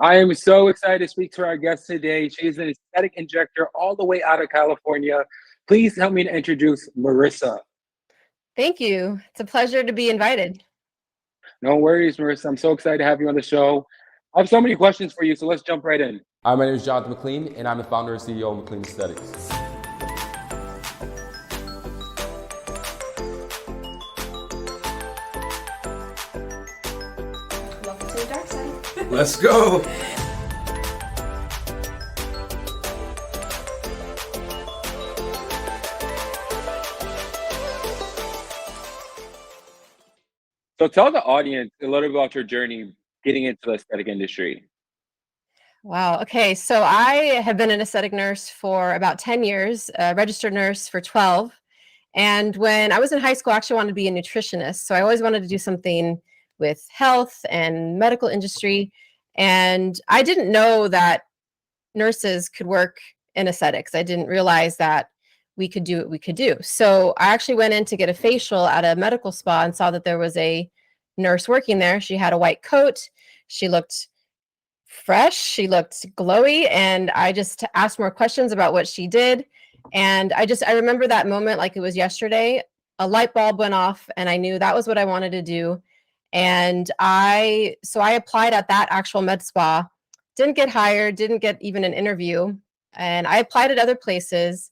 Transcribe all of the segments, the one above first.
I am so excited to speak to our guest today. She is an aesthetic injector all the way out of California. Please help me to introduce Marissa. Thank you. It's a pleasure to be invited. No worries, Marissa. I'm so excited to have you on the show. I have so many questions for you, so let's jump right in. Hi, my name is Jonathan McLean, and I'm the founder and CEO of McLean Aesthetics. Welcome to the dark side. Let's go. So tell the audience a little bit about your journey getting into the aesthetic industry. Wow. Okay. So I have been an aesthetic nurse for about 10 years, a registered nurse for 12. And when I was in high school, I actually wanted to be a nutritionist. So I always wanted to do something with health and medical industry. And I didn't know that nurses could work in aesthetics. I didn't realize that we could do what we could do. So I actually went in to get a facial at a medical spa and saw that there was a nurse working there. She had a white coat. She looked fresh. She looked glowy. And I just asked more questions about what she did. And I remember that moment like it was yesterday. A light bulb went off and I knew that was what I wanted to do. And I applied at that actual med spa, didn't get hired, didn't get even an interview. And I applied at other places.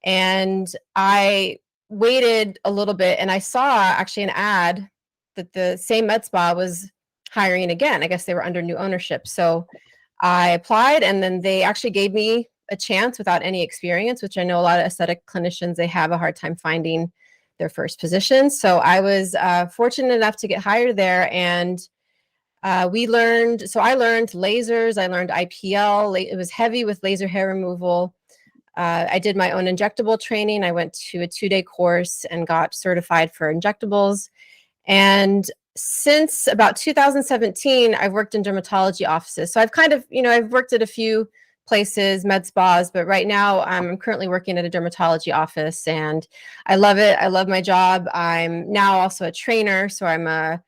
And I waited a little bit and I saw actually an ad that the same med spa was hiring again. I guess they were under new ownership. So I applied and then they actually gave me a chance without any experience, which I know a lot of aesthetic clinicians, they have a hard time finding their first position. So I was fortunate enough to get hired there. And I learned lasers, I learned IPL. It was heavy with laser hair removal. I did my own injectable training. I went to a 2-day course and got certified for injectables. And since about 2017, I've worked in dermatology offices. So I've kind of, I've worked at a few places, med spas, but right now I'm currently working at a dermatology office and I love it. I love my job. I'm now also a trainer. So I'm a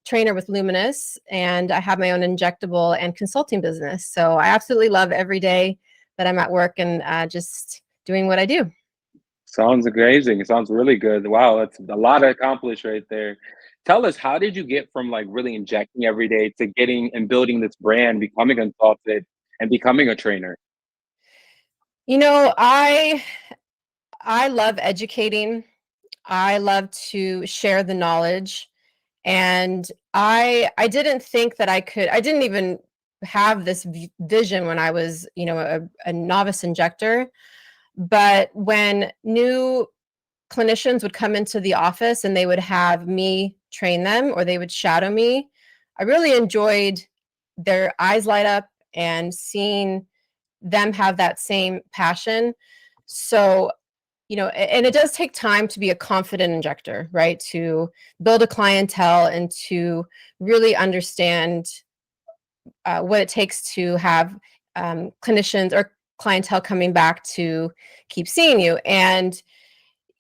trainer with Luminous and I have my own injectable and consulting business. So I absolutely love every day that I'm at work and just doing what I do. Sounds amazing. It sounds really good. Wow, that's a lot to accomplish right there. Tell us, how did you get from like really injecting every day to getting and building this brand, becoming a consultant, and becoming a trainer? I love educating. I love to share the knowledge. And I didn't think that I didn't even have this vision when I was, a novice injector. But when new clinicians would come into the office and they would have me train them or they would shadow me, I really enjoyed their eyes light up and seeing them have that same passion. So, and it does take time to be a confident injector, right? To build a clientele and to really understand what it takes to have clinicians or clientele coming back to keep seeing you. And,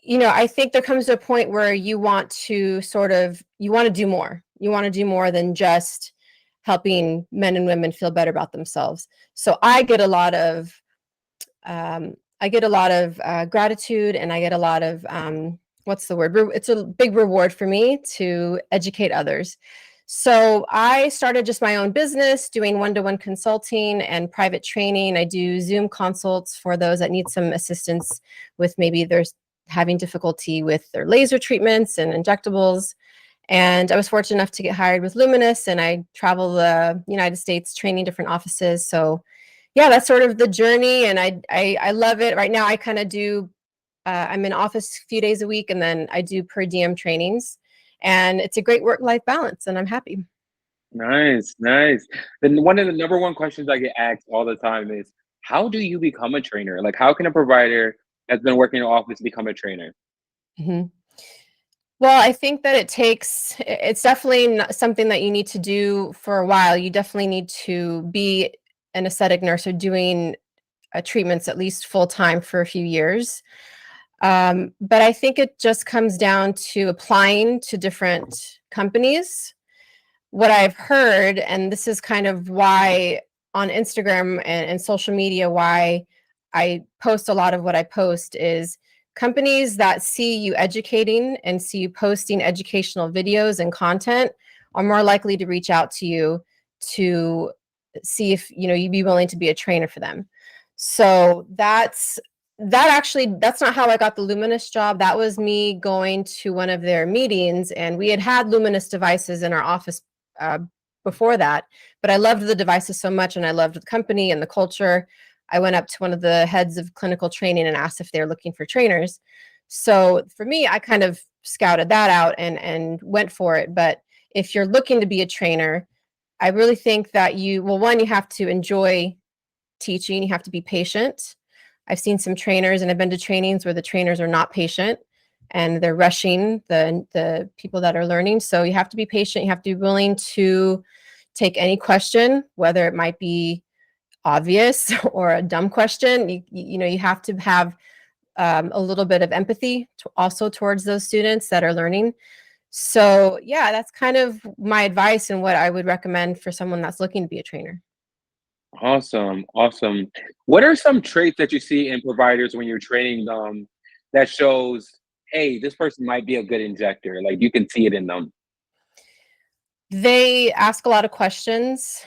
I think there comes to a point where you want to do more. You want to do more than just helping men and women feel better about themselves. So I get a lot of gratitude and I get a lot of, what's the word? It's a big reward for me to educate others. So I started just my own business doing one-to-one consulting and private training. I do Zoom consults for those that need some assistance with maybe they're having difficulty with their laser treatments and injectables. And I was fortunate enough to get hired with Luminous and I travel the United States training different offices. So yeah, that's sort of the journey. And I love it. Right now I kind of do, I'm in office a few days a week and then I do per diem trainings. And it's a great work-life balance, and I'm happy. Nice, nice. Then one of the number one questions I get asked all the time is, how do you become a trainer? Like, how can a provider that's been working in office become a trainer? Mm-hmm. Well, I think that it's definitely something that you need to do for a while. You definitely need to be an aesthetic nurse or doing treatments at least full time for a few years. But I think it just comes down to applying to different companies. what I've heard, and this is kind of why on Instagram and social media, why I post a lot of what I post, is companies that see you educating and see you posting educational videos and content are more likely to reach out to you to see if you'd be willing to be a trainer for them. So that's not how I got the Luminous job. That was me going to one of their meetings, and we had Luminous devices in our office uh, before that, but I loved the devices so much, and I loved the company and the culture. I went up to one of the heads of clinical training and asked if they're looking for trainers. So for me, I kind of scouted that out and went for it. But if you're looking to be a trainer, I really think that one, you have to enjoy teaching. You have to be patient. I've seen some trainers, and I've been to trainings where the trainers are not patient and they're rushing the people that are learning. So you have to be patient. You have to be willing to take any question, whether it might be obvious or a dumb question. You have to have a little bit of empathy also towards those students that are learning. So yeah, that's kind of my advice and what I would recommend for someone that's looking to be a trainer. Awesome, awesome. What are some traits that you see in providers when you're training them that shows, hey, this person might be a good injector? Like you can see it in them. They ask a lot of questions.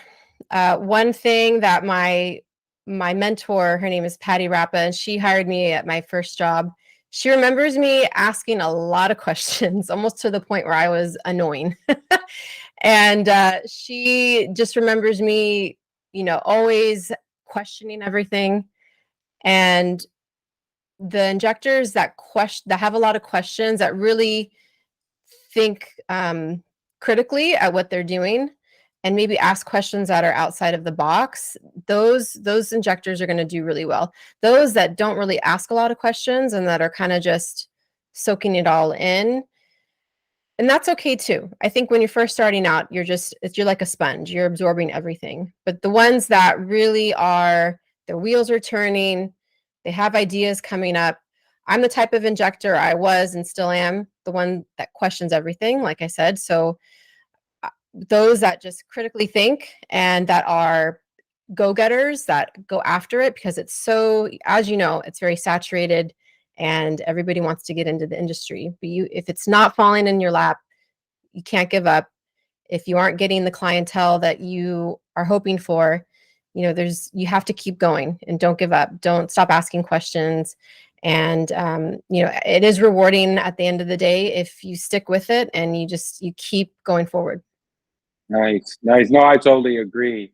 One thing that my mentor, her name is Patty Rappa, and she hired me at my first job. She remembers me asking a lot of questions, almost to the point where I was annoying. And she just remembers me, always questioning everything. And the injectors that have a lot of questions, that really think critically at what they're doing and maybe ask questions that are outside of the box, those injectors are going to do really well. Those that don't really ask a lot of questions and that are kind of just soaking it all in, and that's okay too. I think when you're first starting out, you're like a sponge. You're absorbing everything. But the ones that really are, their wheels are turning, they have ideas coming up. I'm the type of injector, I was and still am, the one that questions everything, like I said. So those that just critically think and that are go-getters, that go after it, because it's so, as you know, it's very saturated and everybody wants to get into the industry. But if it's not falling in your lap, you can't give up. If you aren't getting the clientele that you are hoping for, you have to keep going and don't give up. Don't stop asking questions. And it is rewarding at the end of the day if you stick with it and you keep going forward. Nice, nice. No, I totally agree.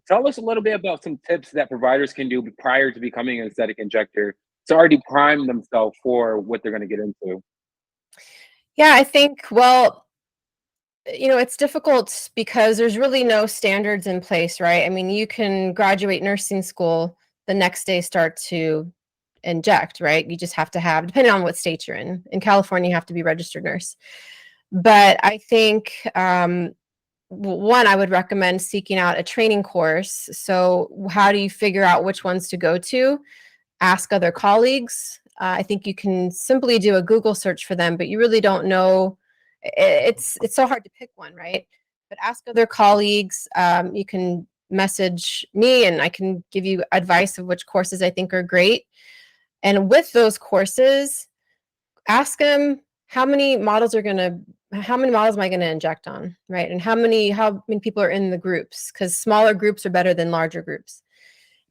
Tell us a little bit about some tips that providers can do prior to becoming an aesthetic injector to already prime themselves for what they're going to get into. Yeah, I think, well, it's difficult because there's really no standards in place, right? I mean, you can graduate nursing school, the next day start to inject, right? You just have to have, depending on what state you're in. In California, you have to be a registered nurse. But I think one, I would recommend seeking out a training course. So how do you figure out which ones to go to? Ask other colleagues. I think you can simply do a Google search for them, but you really don't know. It's so hard to pick one, right? But ask other colleagues. You can message me and I can give you advice of which courses I think are great. And with those courses, ask them how many models am I going to inject on, right? And how many people are in the groups, because smaller groups are better than larger groups.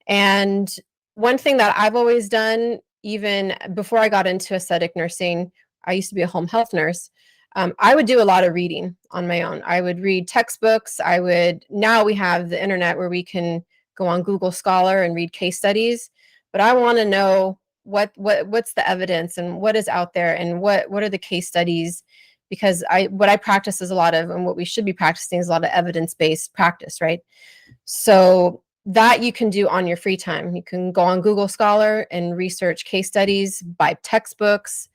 And one thing that I've always done, even before I got into aesthetic nursing, I used to be a home health nurse. I would do a lot of reading on my own. I would read textbooks. Now we have the internet where we can go on Google Scholar and read case studies, but I want to know what's the evidence and what is out there and what are the case studies, because what I practice is a lot of, and what we should be practicing is a lot of evidence-based practice, right? So that you can do on your free time. You can go on Google Scholar and research case studies, buy textbooks.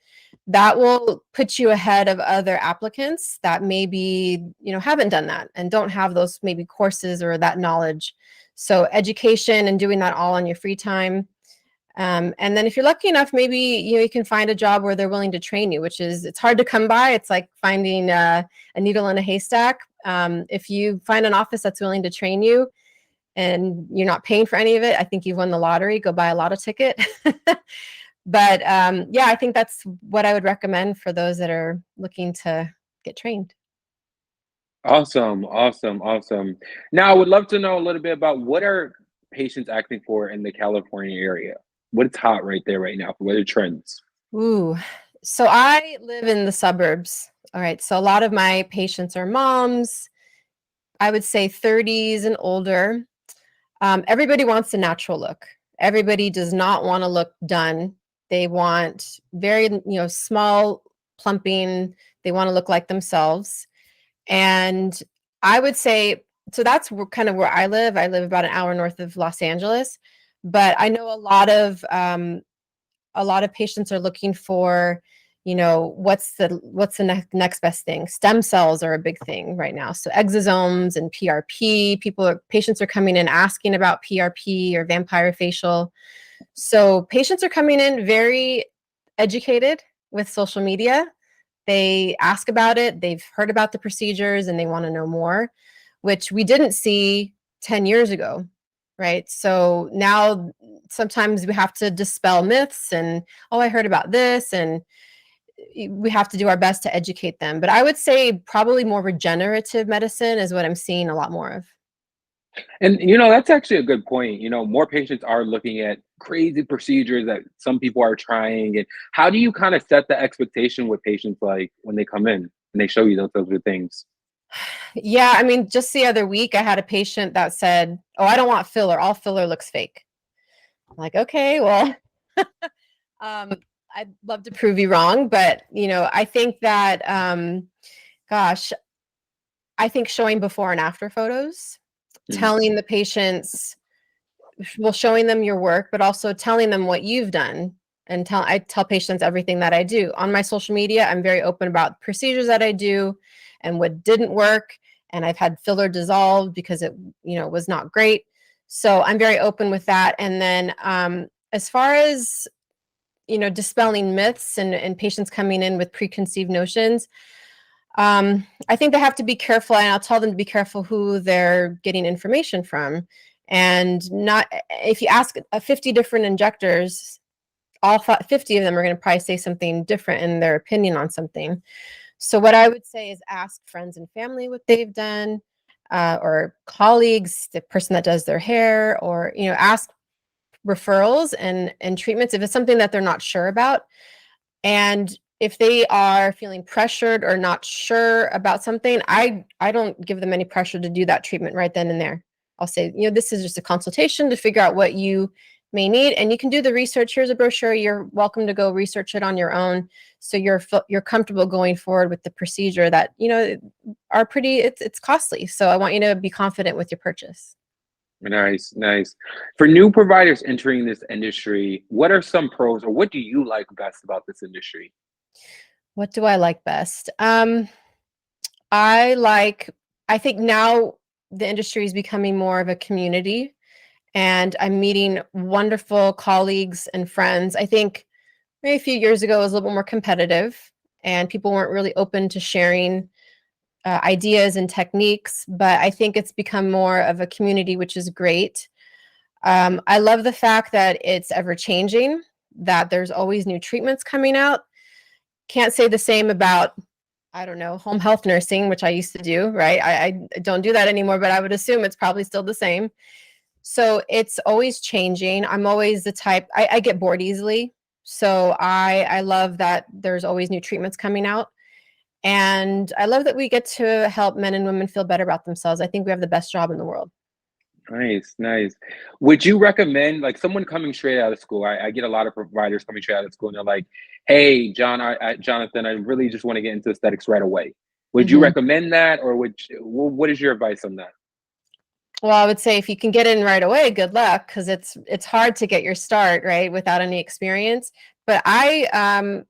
That will put you ahead of other applicants that maybe, haven't done that and don't have those maybe courses or that knowledge. So education and doing that all on your free time. And then if you're lucky enough, maybe you can find a job where they're willing to train you, which is it's hard to come by. It's like finding a needle in a haystack. If you find an office that's willing to train you and you're not paying for any of it, I think you've won the lottery. Go buy a lotto ticket. But yeah, I think that's what I would recommend for those that are looking to get trained. Awesome, awesome, awesome. Now, I would love to know a little bit about what are patients asking for in the California area? What's hot right there right now? What are trends? Ooh, so I live in the suburbs. All right, so a lot of my patients are moms, I would say 30s and older. Everybody wants a natural look. Everybody does not want to look done. They want very, small plumping. They want to look like themselves. And I would say, so that's kind of where I live. I live about an hour north of Los Angeles, but I know a lot of patients are looking for, what's the next best thing. Stem cells are a big thing right now. So exosomes and PRP, patients are coming in asking about PRP or vampire facial. So patients are coming in very educated with social media. They ask about it, they've heard about the procedures, and they want to know more, which we didn't see 10 years ago, right? So now sometimes we have to dispel myths and, oh, I heard about this, and we have to do our best to educate them. But I would say probably more regenerative medicine is what I'm seeing a lot more of. And that's actually a good point. More patients are looking at crazy procedures that some people are trying. And how do you kind of set the expectation with patients like when they come in and they show you those good things? Yeah, I mean, just the other week, I had a patient that said, "Oh, I don't want filler. All filler looks fake." I'm like, okay, well, um, I'd love to prove you wrong, but I think that, gosh, I think showing before and after photos, Mm. telling the patients, well, showing them your work, but also telling them what you've done. And I tell patients everything that I do on my social media. I'm very open about procedures that I do and what didn't work. And I've had filler dissolved because it, was not great. So I'm very open with that. And then as far as, dispelling myths and patients coming in with preconceived notions, I think they have to be careful, and I'll tell them to be careful who they're getting information from. And not, if you ask 50 different injectors, all 50 of them are going to probably say something different in their opinion on something. So what I would say is ask friends and family what they've done, or colleagues, the person that does their hair, or ask referrals and treatments if it's something that they're not sure about. And if they are feeling pressured or not sure about something, I don't give them any pressure to do that treatment right then and there. I'll say, this is just a consultation to figure out what you may need, and you can do the research. Here's a brochure. You're welcome to go research it on your own, so you're comfortable going forward with the procedure that are pretty. It's costly, so I want you to be confident with your purchase. Nice, nice. For new providers entering this industry, what are some pros or what do you like best about this industry? What do I like best? I like, I think now the industry is becoming more of a community, and I'm meeting wonderful colleagues and friends. I think maybe a few years ago it was a little bit more competitive, and people weren't really open to sharing ideas and techniques, but I think it's become more of a community, which is great. I love the fact that it's ever changing, that there's always new treatments coming out. Can't say the same about, I don't know, home health nursing, which I used to do, right? I don't do that anymore, but I would assume it's probably still the same. So it's always changing. I'm always the type, I get bored easily. So I love that there's always new treatments coming out. And I love that we get to help men and women feel better about themselves. I think we have the best job in the world. Nice, nice. Would you recommend like someone coming straight out of school? I get a lot of providers coming straight out of school and they're like, "Hey, Jonathan, I really just want to get into aesthetics right away." Would you Mhm. recommend that, or what is your advice on that? Well, I would say if you can get in right away, good luck, because it's hard to get your start, right, without any experience. But I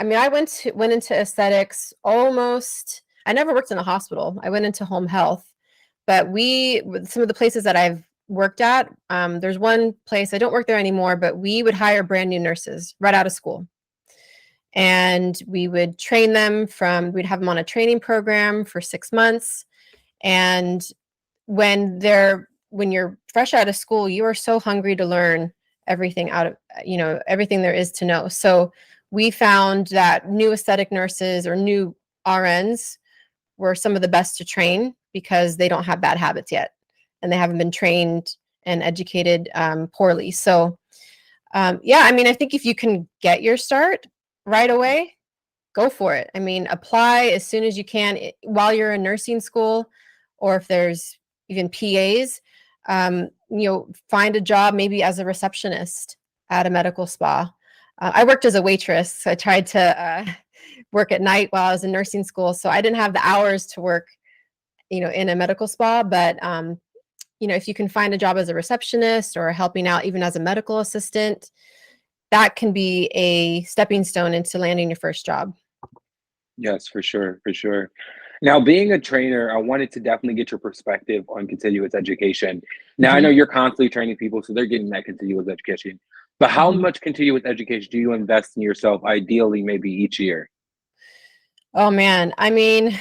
mean, I went into aesthetics almost. I never worked in a hospital. I went into home health, but with some of the places that I've worked at, there's one place, I don't work there anymore, but we would hire brand new nurses right out of school. And we would train them we'd have them on a training program for 6 months. And when you're fresh out of school, you are so hungry to learn everything everything there is to know. So we found that new aesthetic nurses or new RNs were some of the best to train because they don't have bad habits yet and they haven't been trained and educated poorly. So yeah, I mean, I think if you can get your start right away, go for it. I mean, apply as soon as you can while you're in nursing school, or if there's even PAs, find a job maybe as a receptionist at a medical spa. I worked as a waitress. So I tried to work at night while I was in nursing school. So I didn't have the hours to work, in a medical spa, but if you can find a job as a receptionist or helping out even as a medical assistant, that can be a stepping stone into landing your first job. Yes, for sure, for sure. Now, being a trainer, I wanted to definitely get your perspective on continuous education. Now, I know Mhm, you're constantly training people, so they're getting that continuous education. But how mhm. much continuous education do you invest in yourself, ideally, maybe each year? Oh man, I mean,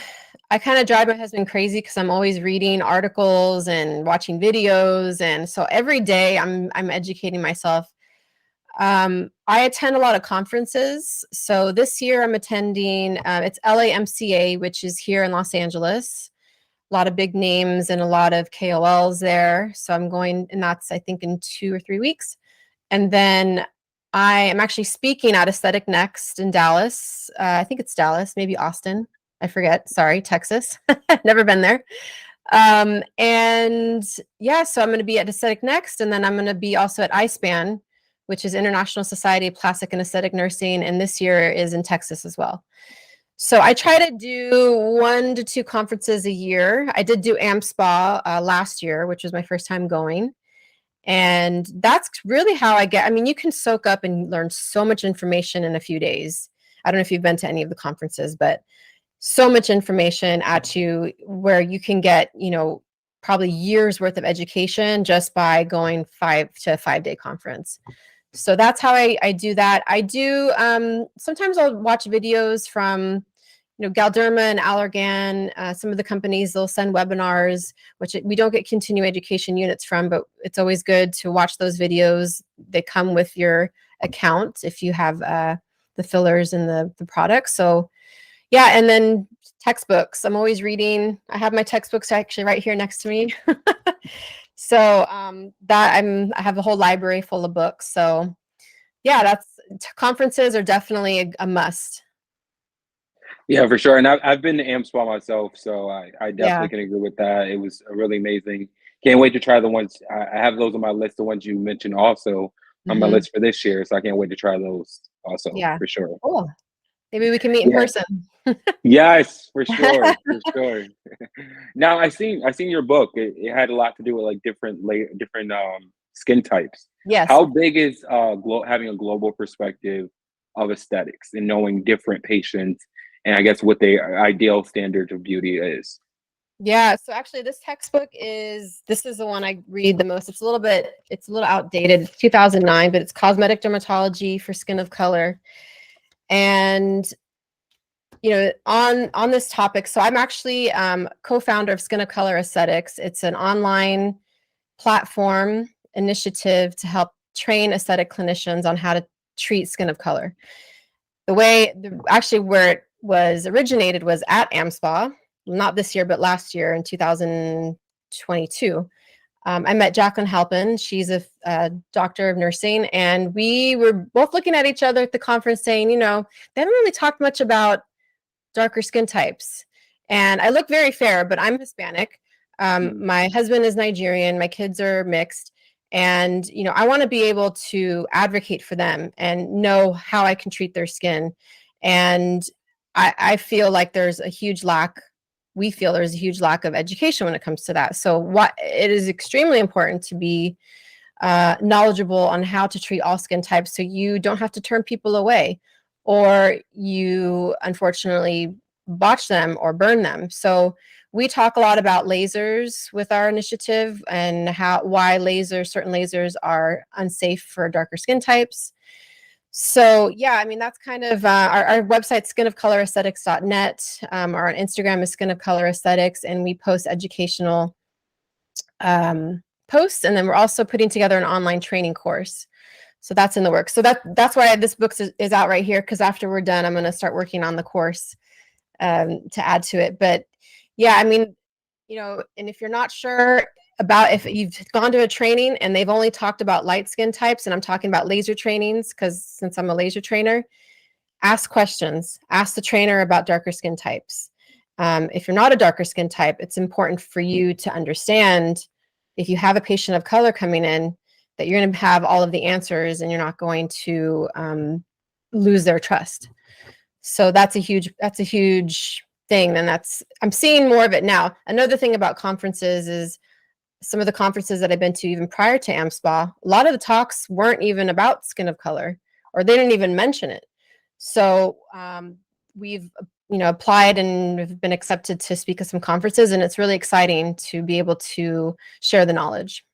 I kind of drive my husband crazy because I'm always reading articles and watching videos, and so every day I'm educating myself. I attend a lot of conferences. So this year I'm attending. It's LAMCA, which is here in Los Angeles. A lot of big names and a lot of KOLs there. So I'm going, and that's I think in 2 or 3 weeks. And then I am actually speaking at Aesthetic Next in Dallas. I think it's Dallas, maybe Austin. I forget. Sorry, Texas. Never been there. And yeah, so I'm going to be at Aesthetic Next, and then I'm going to be also at ISPAN, which is International Society of Plastic and Aesthetic Nursing, and this year is in Texas as well. So I try to do 1 to 2 conferences a year. I did do AMSPA last year, which was my first time going. And that's really how I mean, you can soak up and learn so much information in a few days. I don't know if you've been to any of the conferences, but so much information at you where you can get, probably years worth of education just by going 5 to 5 day conference. So that's how I do that. I do, sometimes I'll watch videos from, Galderma and Allergan, some of the companies, they'll send webinars, which we don't get continuing education units from, but it's always good to watch those videos. They come with your account if you have the fillers and the products. So yeah, and then textbooks. I'm always reading. I have my textbooks actually right here next to me. So I have a whole library full of books. So yeah, conferences are definitely a must. Yeah, for sure. And I've been to AMSPA myself, so I Yeah. definitely can agree with that. It was really amazing. Can't wait to try the ones. I have those on my list, the ones you mentioned also on my Hmm. list for this year. So I can't wait to try those also, Yeah. for sure. Cool. Maybe we can meet in Yeah. person. Yes, for sure, for sure. Now I seen your book. It had a lot to do with like different skin types. Yes. How big is having a global perspective of aesthetics and knowing different patients and I guess what their ideal standard of beauty is? Yeah. So actually this is the one I read the most. It's a little outdated. It's 2009, but it's Cosmetic Dermatology for Skin of Color. And on this topic, so I'm actually co-founder of Skin of Color Aesthetics. It's an online platform initiative to help train aesthetic clinicians on how to treat skin of color. Actually where it was originated was at AmSpa, not this year, but last year in 2022. I met Jacqueline Halpin. She's a doctor of nursing, and we were both looking at each other at the conference saying, they haven't really talked much about darker skin types. And I look very fair, but I'm Hispanic. Mm. My husband is Nigerian. My kids are mixed. And, I want to be able to advocate for them and know how I can treat their skin. And I feel like we feel there's a huge lack of education when it comes to that. So it is extremely important to be knowledgeable on how to treat all skin types so you don't have to turn people away or you unfortunately botch them or burn them. So we talk a lot about lasers with our initiative and why certain lasers are unsafe for darker skin types. So yeah, I mean, that's kind of our website, skinofcolorasthetics.net. Our Instagram is Skin of Color Aesthetics, and we post educational posts. And then we're also putting together an online training course. So that's in the works. So that's why this book is out right here, because after we're done, I'm going to start working on the course to add to it. But yeah, I mean, and if you're not sure about, if you've gone to a training and they've only talked about light skin types, and I'm talking about laser trainings, because since I'm a laser trainer, ask questions. Ask the trainer about darker skin types. If you're not a darker skin type, it's important for you to understand, if you have a patient of color coming in, that you're going to have all of the answers and you're not going to lose their trust. So that's a huge thing. And I'm seeing more of it now. Another thing about conferences is, some of the conferences that I've been to even prior to AmSpa, a lot of the talks weren't even about skin of color, or they didn't even mention it. So we've applied and have been accepted to speak at some conferences, and it's really exciting to be able to share the knowledge.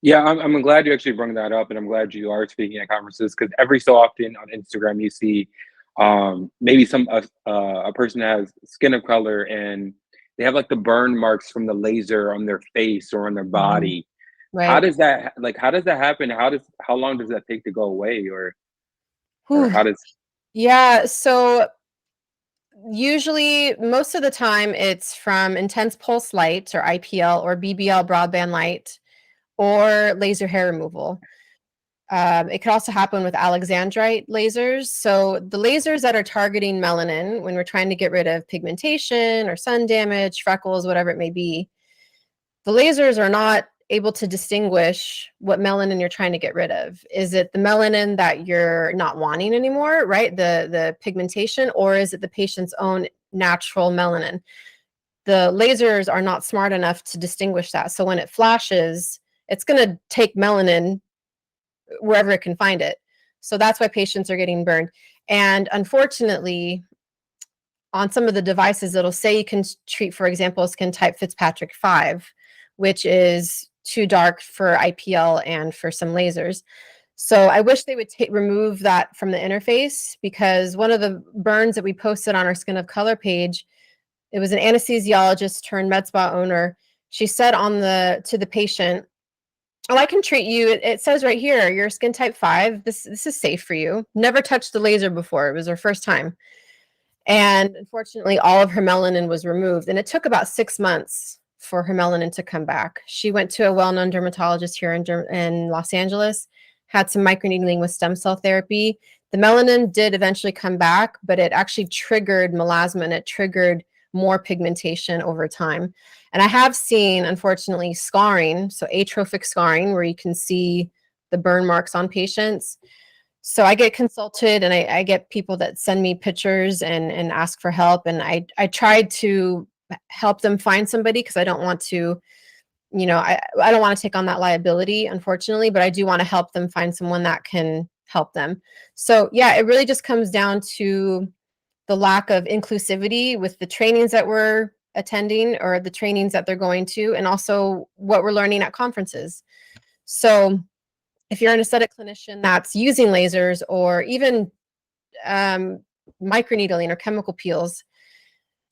Yeah, I'm glad you actually brought that up, and I'm glad you are speaking at conferences, because every so often on Instagram you see maybe a person has skin of color and they have like the burn marks from the laser on their face or on their body. Right. How does that happen? How long does that take to go away, or how does? Yeah, so usually, most of the time, it's from intense pulse light, or IPL, or BBL, broadband light, or laser hair removal. It could also happen with alexandrite lasers. So the lasers that are targeting melanin, when we're trying to get rid of pigmentation or sun damage, freckles, whatever it may be, the lasers are not able to distinguish what melanin you're trying to get rid of. Is it the melanin that you're not wanting anymore, right? The pigmentation, or is it the patient's own natural melanin? The lasers are not smart enough to distinguish that. So when it flashes, it's going to take melanin wherever it can find it. So that's why patients are getting burned. And unfortunately, on some of the devices, it'll say you can treat, for example, skin type Fitzpatrick 5, which is too dark for IPL and for some lasers. So I wish they would remove that from the interface, because one of the burns that we posted on our Skin of Color page, it was an anesthesiologist turned med spa owner. She said to the patient, "Oh, I can treat you. It says right here, you're skin type 5. This is safe for you." Never touched the laser before. It was her first time. And unfortunately, all of her melanin was removed. And it took about 6 months for her melanin to come back. She went to a well-known dermatologist here in Los Angeles, had some microneedling with stem cell therapy. The melanin did eventually come back, but it actually triggered melasma, and it triggered more pigmentation over time. And I have seen, unfortunately, scarring, so atrophic scarring, where you can see the burn marks on patients. So I get consulted, and I get people that send me pictures and ask for help. And I tried to help them find somebody, because I don't want to, I don't want to take on that liability, unfortunately, but I do want to help them find someone that can help them. So yeah, it really just comes down to the lack of inclusivity with the trainings that we're attending, or the trainings that they're going to, and also what we're learning at conferences. So if you're an aesthetic clinician that's using lasers, or even microneedling or chemical peels,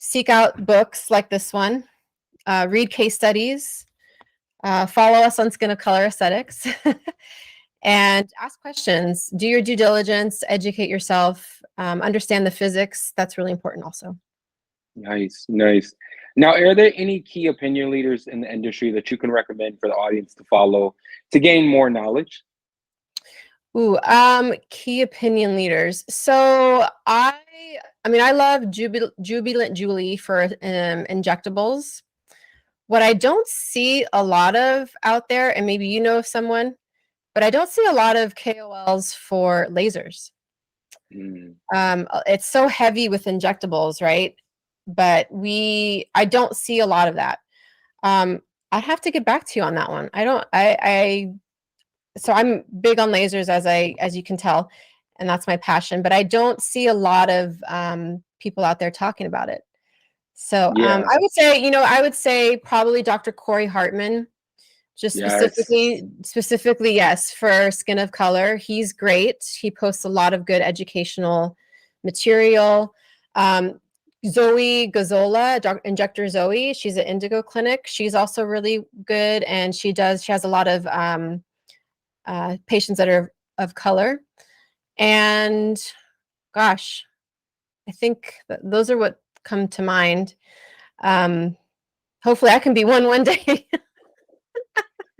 seek out books like this one, read case studies, follow us on Skin of Color Aesthetics, and ask questions. Do your due diligence, educate yourself, understand the physics. That's really important also. Nice. Now, are there any key opinion leaders in the industry that you can recommend for the audience to follow to gain more knowledge? Ooh, key opinion leaders. So I love Jubilant Julie for injectables. What I don't see a lot of out there, and maybe you know of someone, but I don't see a lot of KOLs for lasers. It's so heavy with injectables, right? But I don't see a lot of that. I'd have to get back to you on that one. So I'm big on lasers, as you can tell. and that's my passion. But I don't see a lot of people out there talking about it. So Yeah. I would say, I would say probably Dr. Corey Hartman, just Yes. specifically, yes, for Skin of Color. He's great. He posts a lot of good educational material. Zoe Gazzola, Injector Zoe, she's at Indigo Clinic. She's also really good, and she has a lot of patients that are of color. And gosh, I think those are what come to mind. Hopefully I can be one day.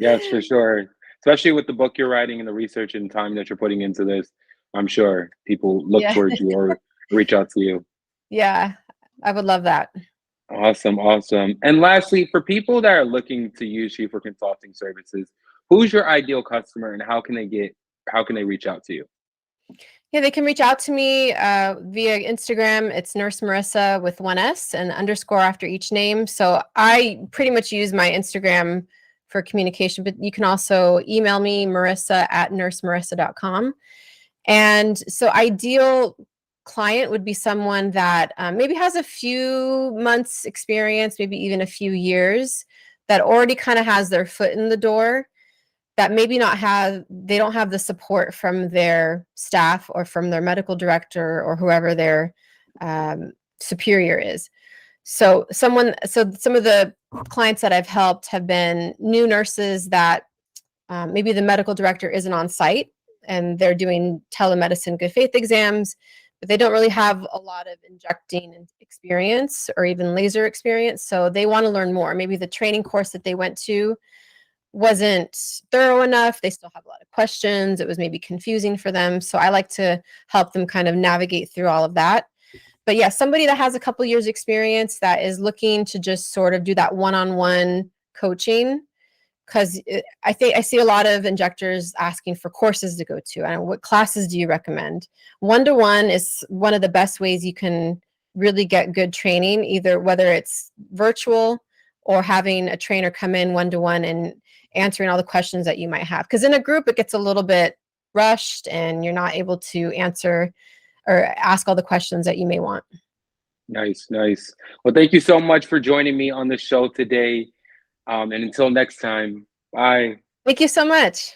Yes, for sure. Especially with the book you're writing and the research and time that you're putting into this, I'm sure people look Yeah. towards you or reach out to you. Yeah, I would love that. Awesome, awesome. And lastly, for people that are looking to use you for consulting services, who's your ideal customer and how can they reach out to you? Yeah, they can reach out to me via Instagram. It's Nurse Marissa with 1S and underscore after each name. So I pretty much use my Instagram for communication, but you can also email me, marissa@nursemarissa.com. And so ideal client would be someone that maybe has a few months experience, maybe even a few years, that already kind of has their foot in the door, that maybe they don't have the support from their staff or from their medical director or whoever their superior is. So some of the clients that I've helped have been new nurses that maybe the medical director isn't on site and they're doing telemedicine good faith exams, but they don't really have a lot of injecting experience or even laser experience. So they want to learn more. Maybe the training course that they went to wasn't thorough enough. They still have a lot of questions. It was maybe confusing for them. So I like to help them kind of navigate through all of that. But yeah, somebody that has a couple years experience that is looking to just sort of do that one-on-one coaching, because I think I see a lot of injectors asking for courses to go to. And what classes do you recommend? One-to-one is one of the best ways you can really get good training, either whether it's virtual or having a trainer come in one-to-one and answering all the questions that you might have. Because in a group, it gets a little bit rushed and you're not able to answer or ask all the questions that you may want. Nice, nice. Well, thank you so much for joining me on the show today. And until next time, bye. Thank you so much.